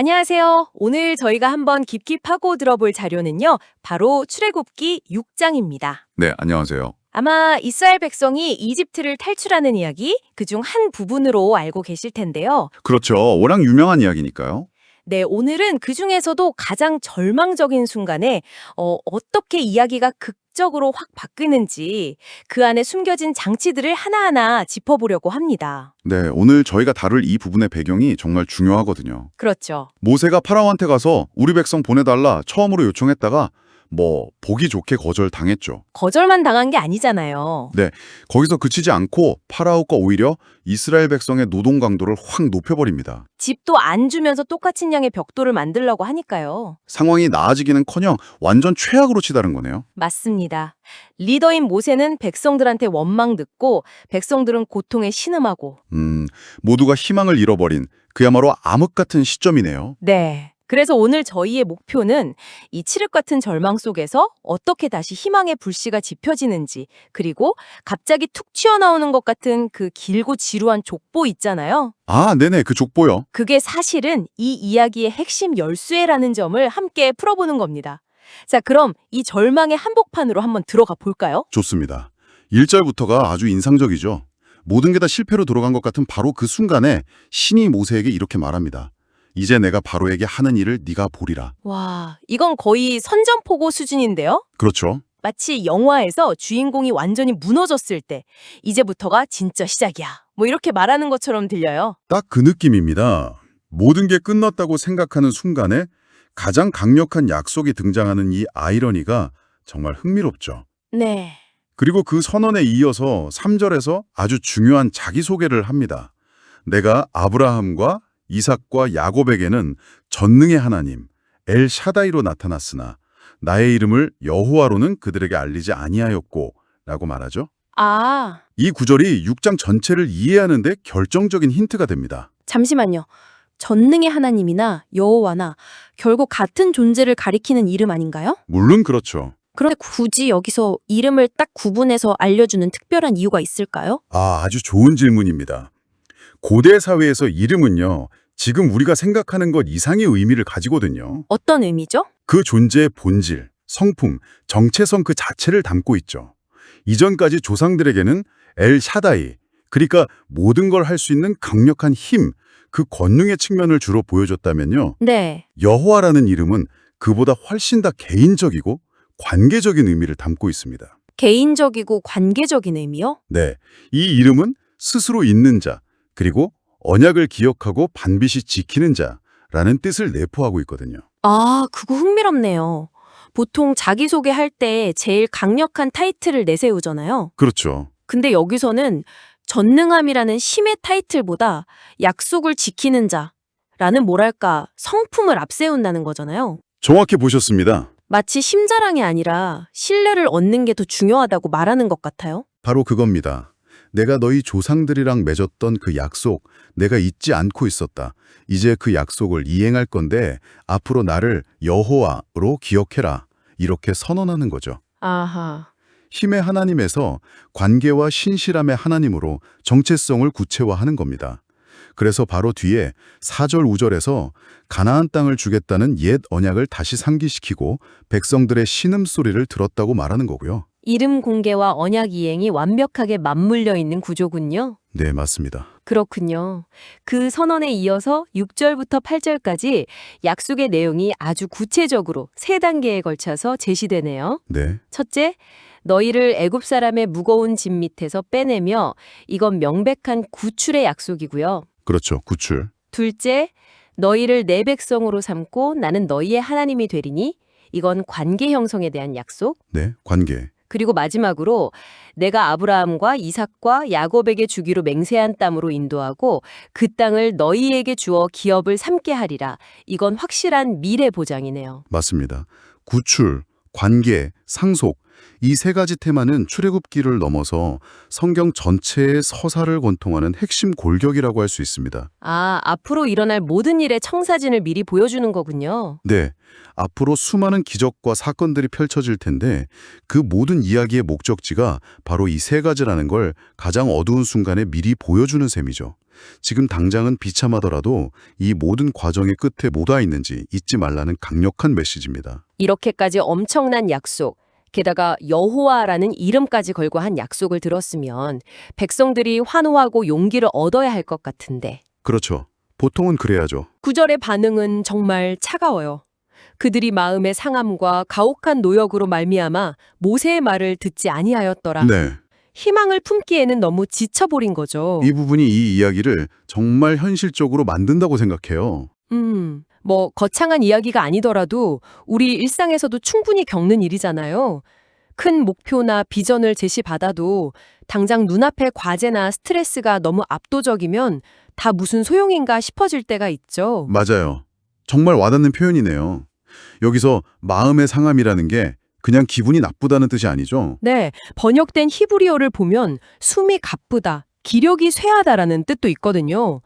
안녕하세요. 오늘 저희가 한번 깊이 파고 들어볼 자료는요, 바로 출애굽기 6장입니다. 네, 안녕하세요. 아마 이스라엘 백성이 이집트를 탈출하는 이야기, 그중 한 부분으로 알고 계실 텐데요. 그렇죠. 워낙 유명한 이야기니까요. 네, 오늘은 그 중에서도 가장 절망적인 순간에 어떻게 이야기가 극적으로 확 바뀌는지 그 안에 숨겨진 장치들을 하나하나 짚어보려고 합니다. 네, 오늘 저희가 다룰 이 부분의 배경이 정말 중요하거든요. 그렇죠. 모세가 파라오한테 가서 우리 백성 보내달라 처음으로 요청했다가 보기 좋게 거절당했죠. 거절만 당한 게 아니잖아요. 네, 거기서 그치지 않고 파라오가 오히려 이스라엘 백성의 노동 강도를 확 높여버립니다. 집도 안 주면서 똑같은 양의 벽돌을 만들려고 하니까요. 상황이 나아지기는커녕 완전 최악으로 치달은 거네요. 맞습니다. 리더인 모세는 백성들한테 원망 듣고 백성들은 고통에 신음하고. 모두가 희망을 잃어버린 그야말로 암흑 같은 시점이네요. 네. 그래서 오늘 저희의 목표는 이 칠흑 같은 절망 속에서 어떻게 다시 희망의 불씨가 지펴지는지, 그리고 갑자기 툭 튀어나오는 것 같은 그 길고 지루한 족보 있잖아요. 아, 네네, 그 족보요. 그게 사실은 이 이야기의 핵심 열쇠라는 점을 함께 풀어보는 겁니다. 자, 그럼 이 절망의 한복판으로 한번 들어가 볼까요? 좋습니다. 1절부터가 아주 인상적이죠. 모든 게 다 실패로 돌아간 것 같은 바로 그 순간에 신이 모세에게 이렇게 말합니다. 이제 내가 바로에게 하는 일을 네가 보리라. 와, 이건 거의 선전포고 수준인데요? 그렇죠. 마치 영화에서 주인공이 완전히 무너졌을 때 이제부터가 진짜 시작이야. 뭐 이렇게 말하는 것처럼 들려요. 딱 그 느낌입니다. 모든 게 끝났다고 생각하는 순간에 가장 강력한 약속이 등장하는 이 아이러니가 정말 흥미롭죠. 네. 그리고 그 선언에 이어서 3절에서 아주 중요한 자기소개를 합니다. 내가 아브라함과 이삭과 야곱에게는 전능의 하나님 엘 샤다이로 나타났으나 나의 이름을 여호와로는 그들에게 알리지 아니하였고 라고 말하죠. 아, 이 구절이 6장 전체를 이해하는 데 결정적인 힌트가 됩니다. 잠시만요. 전능의 하나님이나 여호와나 결국 같은 존재를 가리키는 이름 아닌가요? 물론 그렇죠. 그런데 굳이 여기서 이름을 딱 구분해서 알려주는 특별한 이유가 있을까요? 아주 좋은 질문입니다. 고대 사회에서 이름은요, 지금 우리가 생각하는 것 이상의 의미를 가지거든요. 어떤 의미죠? 그 존재의 본질, 성품, 정체성 그 자체를 담고 있죠. 이전까지 조상들에게는 엘 샤다이, 그러니까 모든 걸 할 수 있는 강력한 힘, 그 권능의 측면을 주로 보여줬다면요. 네. 여호와라는 이름은 그보다 훨씬 더 개인적이고 관계적인 의미를 담고 있습니다. 개인적이고 관계적인 의미요? 네, 이 이름은 스스로 있는 자, 그리고 언약을 기억하고 반드시 지키는 자라는 뜻을 내포하고 있거든요. 아, 그거 흥미롭네요. 보통 자기소개할 때 제일 강력한 타이틀을 내세우잖아요. 그렇죠. 근데 여기서는 전능함이라는 심의 타이틀보다 약속을 지키는 자라는 뭐랄까 성품을 앞세운다는 거잖아요. 정확히 보셨습니다. 마치 심자랑이 아니라 신뢰를 얻는 게 더 중요하다고 말하는 것 같아요. 바로 그겁니다. 내가 너희 조상들이랑 맺었던 그 약속, 내가 잊지 않고 있었다. 이제 그 약속을 이행할 건데 앞으로 나를 여호와로 기억해라. 이렇게 선언하는 거죠. 아하. 힘의 하나님에서 관계와 신실함의 하나님으로 정체성을 구체화하는 겁니다. 그래서 바로 뒤에 4절, 5절에서 가나안 땅을 주겠다는 옛 언약을 다시 상기시키고 백성들의 신음소리를 들었다고 말하는 거고요. 이름 공개와 언약 이행이 완벽하게 맞물려 있는 구조군요. 네, 맞습니다. 그렇군요. 그 선언에 이어서 6절부터 8절까지 약속의 내용이 아주 구체적으로 3단계에 걸쳐서 제시되네요. 네, 첫째, 너희를 애굽 사람의 무거운 짐 밑에서 빼내며 이건 명백한 구출의 약속이고요. 그렇죠. 구출. 둘째, 너희를 내 백성으로 삼고 나는 너희의 하나님이 되리니 이건 관계 형성에 대한 약속. 네, 관계. 그리고 마지막으로 내가 아브라함과 이삭과 야곱에게 주기로 맹세한 땅으로 인도하고 그 땅을 너희에게 주어 기업을 삼게 하리라. 이건 확실한 미래 보장이네요. 맞습니다. 구출, 관계, 상속, 이 3가지 테마는 출애굽기를 넘어서 성경 전체의 서사를 관통하는 핵심 골격이라고 할 수 있습니다. 아, 앞으로 일어날 모든 일의 청사진을 미리 보여주는 거군요. 네, 앞으로 수많은 기적과 사건들이 펼쳐질 텐데 그 모든 이야기의 목적지가 바로 이 3가지라는 걸 가장 어두운 순간에 미리 보여주는 셈이죠. 지금 당장은 비참하더라도 이 모든 과정의 끝에 뭐가 있는지 잊지 말라는 강력한 메시지입니다. 이렇게까지 엄청난 약속, 게다가 여호와라는 이름까지 걸고 한 약속을 들었으면 백성들이 환호하고 용기를 얻어야 할 것 같은데 그렇죠. 보통은 그래야죠. 9절의 반응은 정말 차가워요. 그들이 마음의 상함과 가혹한 노역으로 말미암아 모세의 말을 듣지 아니하였더라. 네. 희망을 품기에는 너무 지쳐버린 거죠. 이 부분이 이 이야기를 정말 현실적으로 만든다고 생각해요. 뭐 거창한 이야기가 아니더라도 우리 일상에서도 충분히 겪는 일이잖아요. 큰 목표나 비전을 제시받아도 당장 눈앞의 과제나 스트레스가 너무 압도적이면 다 무슨 소용인가 싶어질 때가 있죠. 맞아요. 정말 와닿는 표현이네요. 여기서 마음의 상함이라는 게 그냥 기분이 나쁘다는 뜻이 아니죠. 네, 번역된 히브리어를 보면 숨이 가쁘다, 기력이 쇠하다라는 뜻도 있거든요.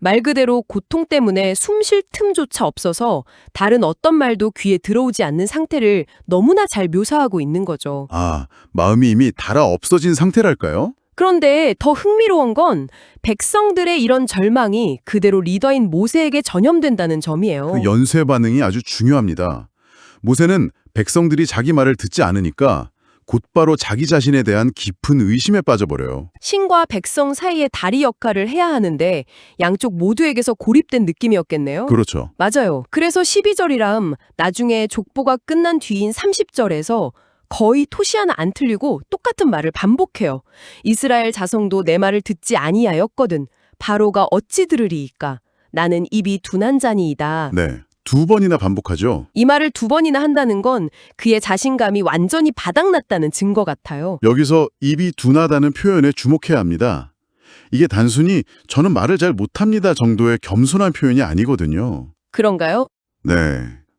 말 그대로 고통 때문에 숨 쉴 틈조차 없어서 다른 어떤 말도 귀에 들어오지 않는 상태를 너무나 잘 묘사하고 있는 거죠. 아, 마음이 이미 달아 없어진 상태랄까요? 그런데 더 흥미로운 건 백성들의 이런 절망이 그대로 리더인 모세에게 전염된다는 점이에요. 그 연쇄 반응이 아주 중요합니다. 모세는 백성들이 자기 말을 듣지 않으니까 곧바로 자기 자신에 대한 깊은 의심에 빠져버려요. 신과 백성 사이의 다리 역할을 해야 하는데 양쪽 모두에게서 고립된 느낌이었겠네요. 그렇죠. 맞아요. 그래서 12절이람 나중에 족보가 끝난 뒤인 30절에서 거의 토시 하나 안 틀리고 똑같은 말을 반복해요. 이스라엘 자성도 내 말을 듣지 아니하였거든. 바로가 어찌 들으리이까. 나는 입이 둔한 자니이다. 네. 2번이나 반복하죠. 이 말을 2번이나 한다는 건 그의 자신감이 완전히 바닥났다는 증거 같아요. 여기서 입이 둔하다는 표현에 주목해야 합니다. 이게 단순히 저는 말을 잘 못합니다 정도의 겸손한 표현이 아니거든요. 그런가요? 네.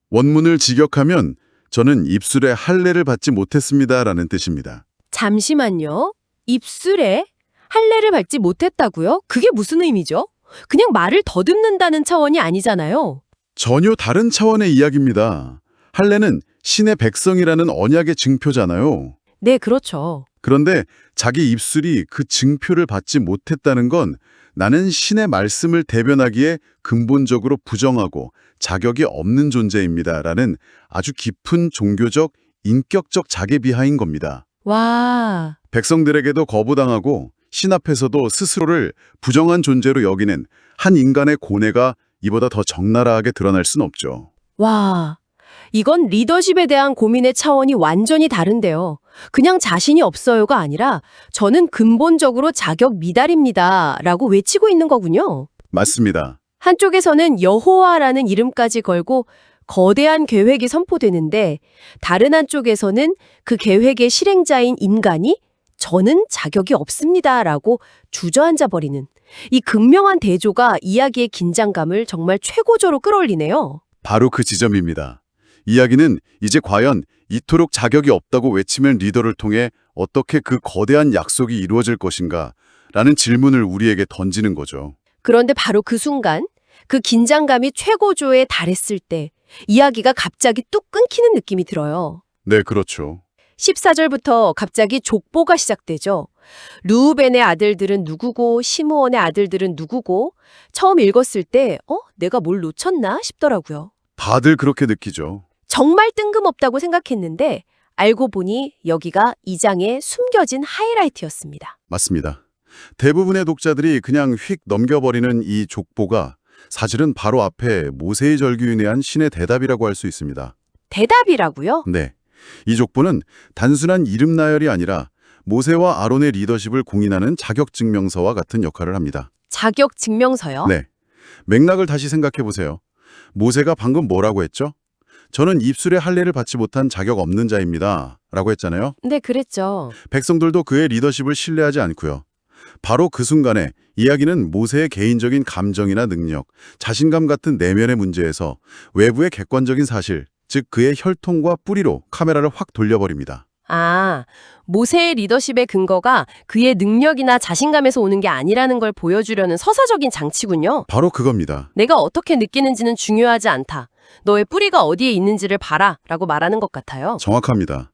원문을 직역하면 저는 입술에 할례를 받지 못했습니다라는 뜻입니다. 잠시만요. 입술에 할례를 밟지 못했다고요? 그게 무슨 의미죠? 그냥 말을 더듬는다는 차원이 아니잖아요. 전혀 다른 차원의 이야기입니다. 할례는 신의 백성이라는 언약의 증표잖아요. 네, 그렇죠. 그런데 자기 입술이 그 증표를 받지 못했다는 건 나는 신의 말씀을 대변하기에 근본적으로 부정하고 자격이 없는 존재입니다라는 아주 깊은 종교적, 인격적 자기 비하인 겁니다. 와, 백성들에게도 거부당하고 신 앞에서도 스스로를 부정한 존재로 여기는 한 인간의 고뇌가 이보다 더 적나라하게 드러날 순 없죠. 와. 이건 리더십에 대한 고민의 차원이 완전히 다른데요. 그냥 자신이 없어요가 아니라 저는 근본적으로 자격 미달입니다 라고 외치고 있는 거군요. 맞습니다. 한쪽에서는 여호와라는 이름까지 걸고 거대한 계획이 선포되는데 다른 한쪽에서는 그 계획의 실행자인 인간이 저는 자격이 없습니다라고 주저앉아 버리는 이 극명한 대조가 이야기의 긴장감을 정말 최고조로 끌어올리네요. 바로 그 지점입니다. 이야기는 이제 과연 이토록 자격이 없다고 외치면 리더를 통해 어떻게 그 거대한 약속이 이루어질 것인가 라는 질문을 우리에게 던지는 거죠. 그런데 바로 그 순간 그 긴장감이 최고조에 달했을 때 이야기가 갑자기 뚝 끊기는 느낌이 들어요. 네, 그렇죠. 14절부터 갑자기 족보가 시작되죠. 르우벤의 아들들은 누구고 시므온의 아들들은 누구고 처음 읽었을 때 내가 뭘 놓쳤나 싶더라고요. 다들 그렇게 느끼죠. 정말 뜬금없다고 생각했는데 알고 보니 여기가 이 장의 숨겨진 하이라이트였습니다. 맞습니다. 대부분의 독자들이 그냥 휙 넘겨버리는 이 족보가 사실은 바로 앞에 모세의 절규에 대한 신의 대답이라고 할 수 있습니다. 대답이라고요? 네. 이 족보는 단순한 이름 나열이 아니라 모세와 아론의 리더십을 공인하는 자격증명서와 같은 역할을 합니다. 자격증명서요? 네. 맥락을 다시 생각해 보세요. 모세가 방금 뭐라고 했죠? 저는 입술에 할례를 받지 못한 자격 없는 자입니다. 라고 했잖아요. 네, 그랬죠. 백성들도 그의 리더십을 신뢰하지 않고요. 바로 그 순간에 이야기는 모세의 개인적인 감정이나 능력, 자신감 같은 내면의 문제에서 외부의 객관적인 사실, 즉 그의 혈통과 뿌리로 카메라를 확 돌려버립니다. 아, 모세의 리더십의 근거가 그의 능력이나 자신감에서 오는 게 아니라는 걸 보여주려는 서사적인 장치군요. 바로 그겁니다. 내가 어떻게 느끼는지는 중요하지 않다. 너의 뿌리가 어디에 있는지를 봐라 라고 말하는 것 같아요. 정확합니다.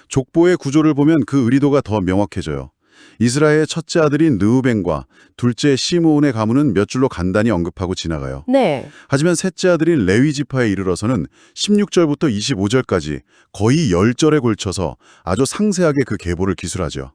족보의 구조를 보면 그 의도가 더 명확해져요. 이스라엘의 첫째 아들인 르우벤과 둘째 시므온의 가문은 몇 줄로 간단히 언급하고 지나가요. 네. 하지만 셋째 아들인 레위 지파에 이르러서는 16절부터 25절까지 거의 10절에 걸쳐서 아주 상세하게 그 계보를 기술하죠.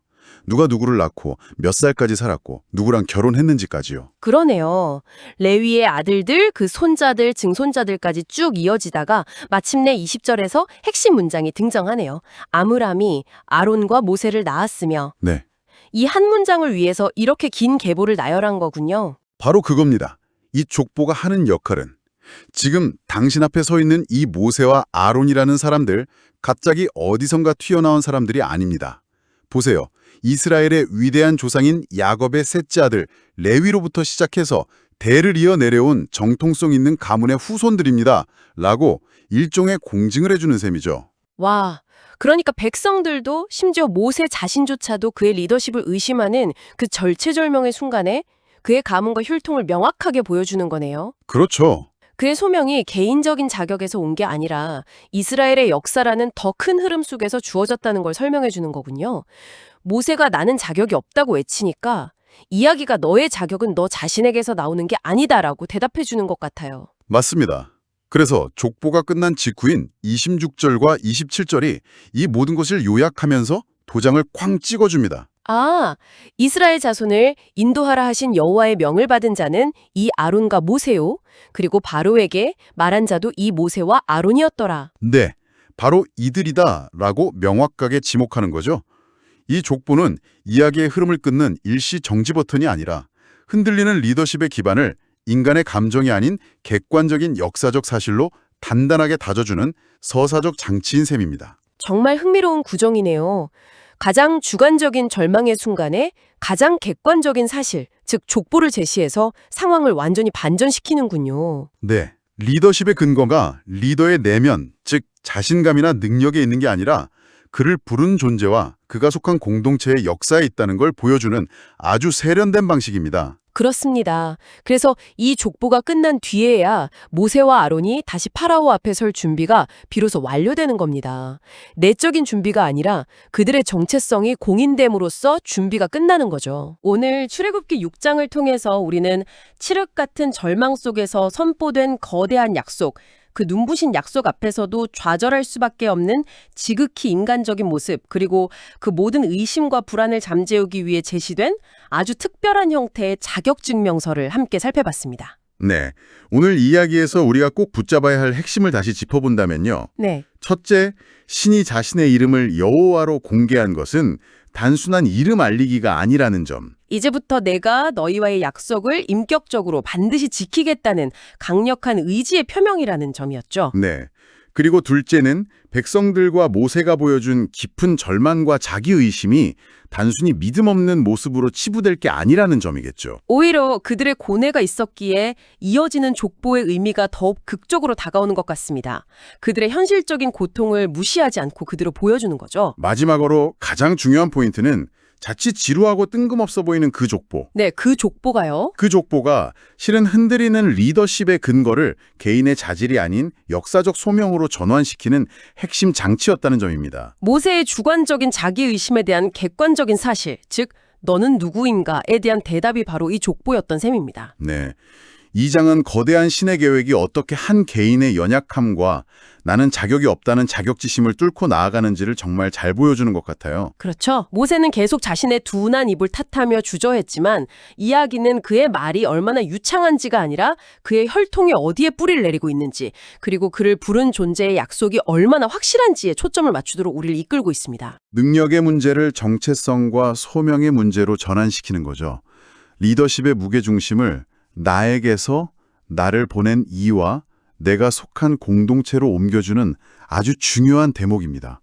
누가 누구를 낳고 몇 살까지 살았고 누구랑 결혼했는지까지요. 그러네요. 레위의 아들들, 그 손자들, 증손자들까지 쭉 이어지다가 마침내 20절에서 핵심 문장이 등장하네요. 아므람이 아론과 모세를 낳았으며 네, 이 한 문장을 위해서 이렇게 긴 계보를 나열한 거군요. 바로 그겁니다. 이 족보가 하는 역할은 지금 당신 앞에 서 있는 이 모세와 아론이라는 사람들, 갑자기 어디선가 튀어나온 사람들이 아닙니다. 보세요. 이스라엘의 위대한 조상인 야곱의 셋째 아들 레위로부터 시작해서 대를 이어 내려온 정통성 있는 가문의 후손들입니다. 라고 일종의 공증을 해주는 셈이죠. 와, 그러니까 백성들도 심지어 모세 자신조차도 그의 리더십을 의심하는 그 절체절명의 순간에 그의 가문과 혈통을 명확하게 보여주는 거네요. 그렇죠. 그의 소명이 개인적인 자격에서 온 게 아니라 이스라엘의 역사라는 더 큰 흐름 속에서 주어졌다는 걸 설명해 주는 거군요. 모세가 나는 자격이 없다고 외치니까 이야기가 너의 자격은 너 자신에게서 나오는 게 아니다라고 대답해 주는 것 같아요. 맞습니다. 그래서 족보가 끝난 직후인 26절과 27절이 이 모든 것을 요약하면서 도장을 쾅 찍어줍니다. 아, 이스라엘 자손을 인도하라 하신 여호와의 명을 받은 자는 이 아론과 모세요. 그리고 바로에게 말한 자도 이 모세와 아론이었더라. 네, 바로 이들이다 라고 명확하게 지목하는 거죠. 이 족보는 이야기의 흐름을 끊는 일시 정지 버튼이 아니라 흔들리는 리더십의 기반을 인간의 감정이 아닌 객관적인 역사적 사실로 단단하게 다져주는 서사적 장치인 셈입니다. 정말 흥미로운 구정이네요. 가장 주관적인 절망의 순간에 가장 객관적인 사실, 즉 족보를 제시해서 상황을 완전히 반전시키는군요. 네, 리더십의 근거가 리더의 내면, 즉 자신감이나 능력에 있는 게 아니라 그를 부른 존재와 그가 속한 공동체의 역사에 있다는 걸 보여주는 아주 세련된 방식입니다. 그렇습니다. 그래서 이 족보가 끝난 뒤에야 모세와 아론이 다시 파라오 앞에 설 준비가 비로소 완료되는 겁니다. 내적인 준비가 아니라 그들의 정체성이 공인됨으로써 준비가 끝나는 거죠. 오늘 출애굽기 6장을 통해서 우리는 칠흑 같은 절망 속에서 선포된 거대한 약속, 그 눈부신 약속 앞에서도 좌절할 수밖에 없는 지극히 인간적인 모습, 그리고 그 모든 의심과 불안을 잠재우기 위해 제시된 아주 특별한 형태의 자격증명서를 함께 살펴봤습니다. 네, 오늘 이야기에서 우리가 꼭 붙잡아야 할 핵심을 다시 짚어본다면요. 네. 첫째, 신이 자신의 이름을 여호와로 공개한 것은 단순한 이름 알리기가 아니라는 점. 이제부터 내가 너희와의 약속을 인격적으로 반드시 지키겠다는 강력한 의지의 표명이라는 점이었죠. 네. 그리고 둘째는 백성들과 모세가 보여준 깊은 절망과 자기의심이 단순히 믿음 없는 모습으로 치부될 게 아니라는 점이겠죠. 오히려 그들의 고뇌가 있었기에 이어지는 족보의 의미가 더욱 극적으로 다가오는 것 같습니다. 그들의 현실적인 고통을 무시하지 않고 그대로 보여주는 거죠. 마지막으로 가장 중요한 포인트는 자칫 지루하고 뜬금없어 보이는 그 족보. 네, 그 족보가요. 그 족보가 실은 흔들리는 리더십의 근거를 개인의 자질이 아닌 역사적 소명으로 전환시키는 핵심 장치였다는 점입니다. 모세의 주관적인 자기의심에 대한 객관적인 사실, 즉 너는 누구인가에 대한 대답이 바로 이 족보였던 셈입니다. 네. 이 장은 거대한 신의 계획이 어떻게 한 개인의 연약함과 나는 자격이 없다는 자격지심을 뚫고 나아가는지를 정말 잘 보여주는 것 같아요. 그렇죠. 모세는 계속 자신의 둔한 입을 탓하며 주저했지만 이야기는 그의 말이 얼마나 유창한지가 아니라 그의 혈통이 어디에 뿌리를 내리고 있는지, 그리고 그를 부른 존재의 약속이 얼마나 확실한지에 초점을 맞추도록 우리를 이끌고 있습니다. 능력의 문제를 정체성과 소명의 문제로 전환시키는 거죠. 리더십의 무게중심을 나에게서 나를 보낸 이와 내가 속한 공동체로 옮겨주는 아주 중요한 대목입니다.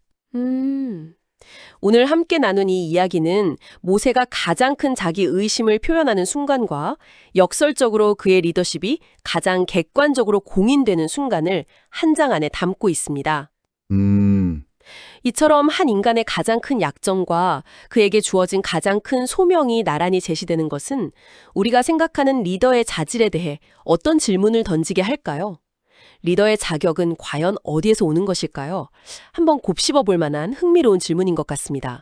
오늘 함께 나눈 이 이야기는 모세가 가장 큰 자기 의심을 표현하는 순간과 역설적으로 그의 리더십이 가장 객관적으로 공인되는 순간을 한 장 안에 담고 있습니다. 이처럼 한 인간의 가장 큰 약점과 그에게 주어진 가장 큰 소명이 나란히 제시되는 것은 우리가 생각하는 리더의 자질에 대해 어떤 질문을 던지게 할까요? 리더의 자격은 과연 어디에서 오는 것일까요? 한번 곱씹어 볼 만한 흥미로운 질문인 것 같습니다.